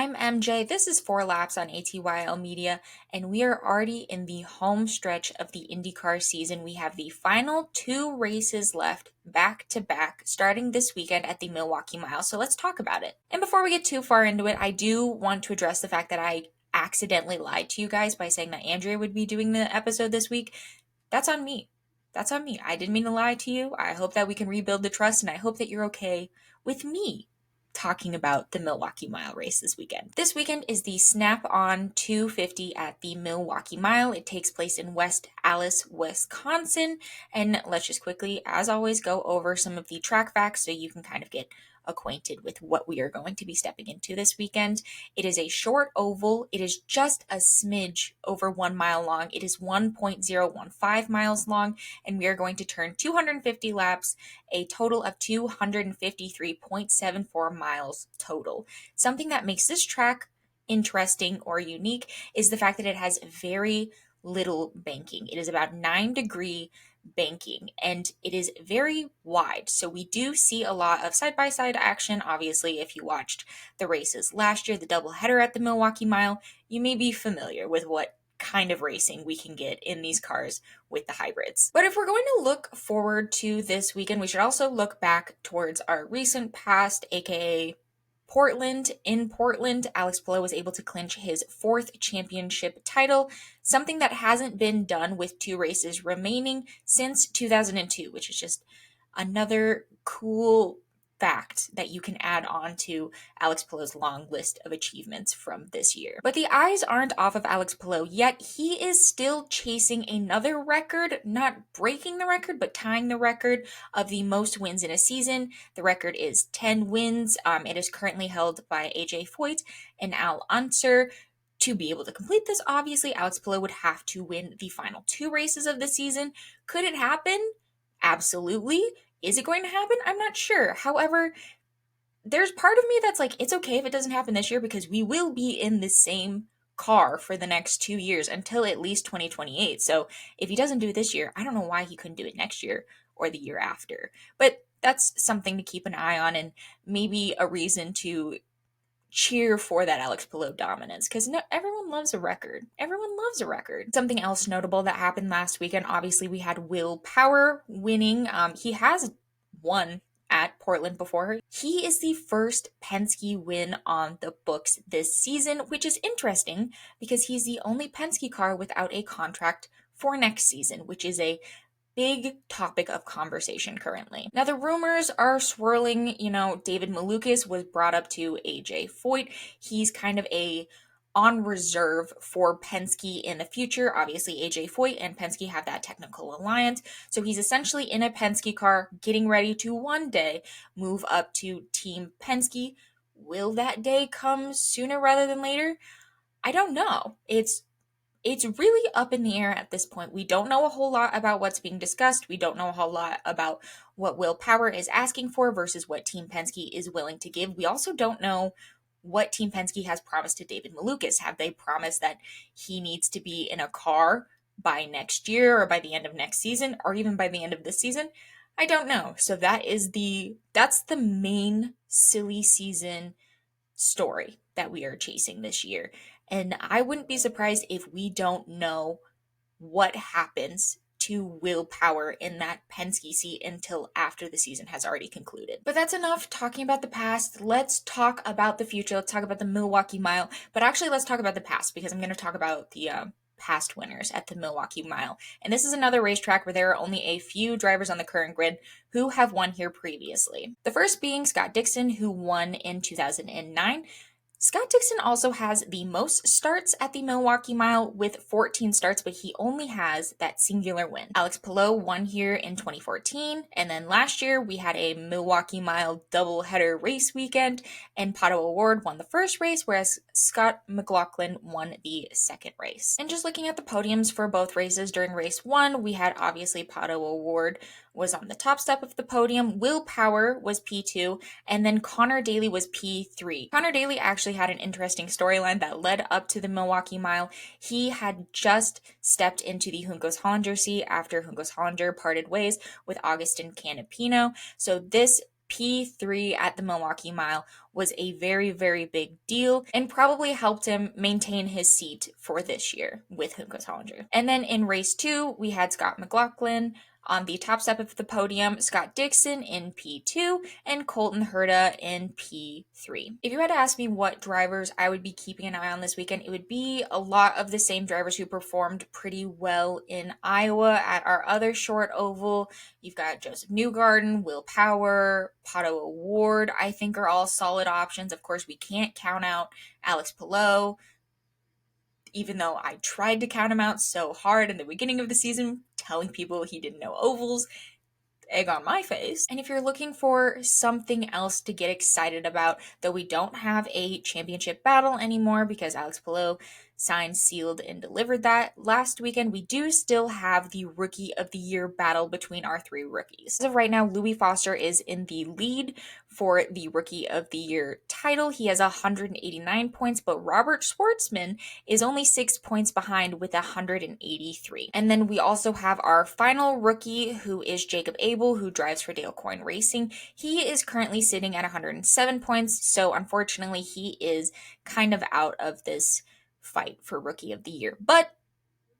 I'm MJ. This is 4 Laps on ATYL Media, and we are already in the home stretch of the IndyCar season. We have the final 2 races left back to back starting this weekend at the Milwaukee Mile. So let's talk about it. And before we get too far into it, I do want to address the fact that I accidentally lied to you guys by saying that Andrea would be doing the episode this week. That's on me. That's on me. I didn't mean to lie to you. I hope that we can rebuild the trust, and I hope that you're okay with me talking about the Milwaukee Mile race this weekend. This weekend is the Snap-on 250 at the Milwaukee Mile. It takes place in West Allis, Wisconsin. And let's just quickly, as always, go over some of the track facts so you can kind of get acquainted with what we are going to be stepping into this weekend. It is a short oval. It is just a smidge over 1 mile long. It is 1.015 miles long, and we are going to turn 250 laps, a total of 253.74 miles total. Something that makes this track interesting or unique is the fact that it has very little banking. It is about 9-degree banking, and it is very wide. So we do see a lot of side-by-side action. Obviously, if you watched the races last year, the doubleheader at the Milwaukee Mile, you may be familiar with what kind of racing we can get in these cars with the hybrids. But if we're going to look forward to this weekend, we should also look back towards our recent past, aka Portland. In Portland, Alex Palou was able to clinch his 4th championship title, something that hasn't been done with 2 races remaining since 2002, which is just another cool fact that you can add on to Alex Palou's long list of achievements from this year. But the eyes aren't off of Alex Palou yet. He is still chasing another record, not breaking the record, but tying the record of the most wins in a season. The record is 10 wins. It is currently held by AJ Foyt and Al Unser. To be able to complete this, obviously, Alex Palou would have to win the final 2 races of the season. Could it happen? Absolutely. Is it going to happen? I'm not sure. However, there's part of me that's like, it's okay if it doesn't happen this year because we will be in the same car for the next 2 years until at least 2028. So if he doesn't do it this year, I don't know why he couldn't do it next year or the year after. But that's something to keep an eye on and maybe a reason to cheer for that Alex Palou dominance, because everyone loves a record. Everyone loves a record. Something else notable that happened last weekend, obviously we had Will Power winning. He has won at Portland before. He is the first Penske win on the books this season, which is interesting because he's the only Penske car without a contract for next season, which is a big topic of conversation currently. Now, the rumors are swirling. David Malukas was brought up to AJ Foyt. He's kind of on reserve for Penske in the future. Obviously, AJ Foyt and Penske have that technical alliance. So he's essentially in a Penske car getting ready to one day move up to Team Penske. Will that day come sooner rather than later? I don't know. It's really up in the air at this point. We don't know a whole lot about what's being discussed. We don't know a whole lot about what Will Power is asking for versus what Team Penske is willing to give. We also don't know what Team Penske has promised to David Malukas. Have they promised that he needs to be in a car by next year or by the end of next season or even by the end of this season? I don't know. So that's the main silly season story that we are chasing this year. And I wouldn't be surprised if we don't know what happens to Will Power in that Penske seat until after the season has already concluded. But that's enough talking about the past. Let's talk about the future. Let's talk about the Milwaukee Mile. But actually, let's talk about the past because I'm going to talk about the past winners at the Milwaukee Mile. And this is another racetrack where there are only a few drivers on the current grid who have won here previously. The first being Scott Dixon, who won in 2009. Scott Dixon also has the most starts at the Milwaukee Mile with 14 starts, but he only has that singular win. Alex Palou won here in 2014, and then last year we had a Milwaukee Mile doubleheader race weekend, and Pato O'Ward won the first race, whereas Scott McLaughlin won the second race. And just looking at the podiums for both races, during race 1, we had obviously Pato O'Ward was on the top step of the podium, Will Power was P2, and then Connor Daly was P3. Connor Daly actually had an interesting storyline that led up to the Milwaukee Mile. He had just stepped into the Juncos Hollinger seat after Juncos Hollinger parted ways with Augustin Canapino. So this P3 at the Milwaukee Mile was a very, very big deal and probably helped him maintain his seat for this year with Hunkus Hollinger. And then in race 2, we had Scott McLaughlin on the top step of the podium, Scott Dixon in P2, and Colton Herta in P3. If you had to ask me what drivers I would be keeping an eye on this weekend, it would be a lot of the same drivers who performed pretty well in Iowa at our other short oval. You've got Joseph Newgarden, Will Power, Pato O'Ward, I think are all solid options. Of course, we can't count out Alex Palou, even though I tried to count him out so hard in the beginning of the season, telling people he didn't know ovals. Egg on my face. And if you're looking for something else to get excited about, though we don't have a championship battle anymore because Alex Palou signed, sealed, and delivered that last weekend, we do still have the Rookie of the Year battle between our 3 rookies. As of right now, Louis Foster is in the lead for the Rookie of the Year title. He has 189 points, but Robert Schwartzman is only 6 points behind with 183. And then we also have our final rookie, who is Jacob Abel, who drives for Dale Coyne Racing. He is currently sitting at 107 points, so unfortunately he is kind of out of this fight for Rookie of the Year. But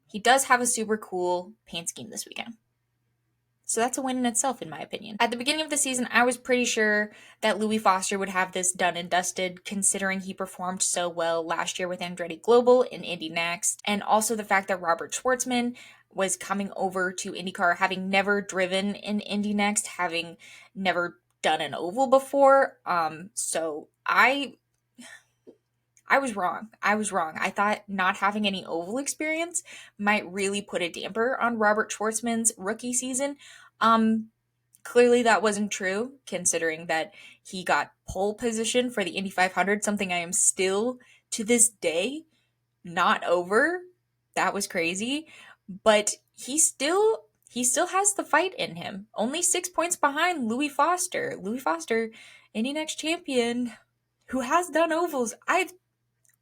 he does have a super cool paint scheme this weekend. So that's a win in itself, in my opinion. At the beginning of the season, I was pretty sure that Louis Foster would have this done and dusted, considering he performed so well last year with Andretti Global in Indy Next, and also the fact that Robert Schwartzman was coming over to IndyCar, having never driven in Indy Next, having never done an oval before. So I was wrong. I thought not having any oval experience might really put a damper on Robert Schwartzman's rookie season. Clearly that wasn't true, considering that he got pole position for the Indy 500, something I am still, to this day, not over. That was crazy. But he still has the fight in him. Only 6 points behind Louis Foster. Louis Foster, Indy Next champion, who has done ovals.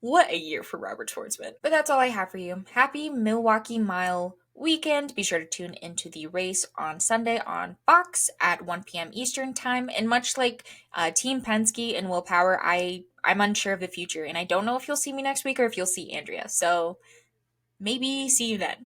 What a year for Robert Schwartzman. But that's all I have for you. Happy Milwaukee Mile weekend. Be sure to tune into the race on Sunday on Fox at 1 p.m. Eastern time. And much like Team Penske and Will Power, I'm unsure of the future. And I don't know if you'll see me next week or if you'll see Andrea. So maybe see you then.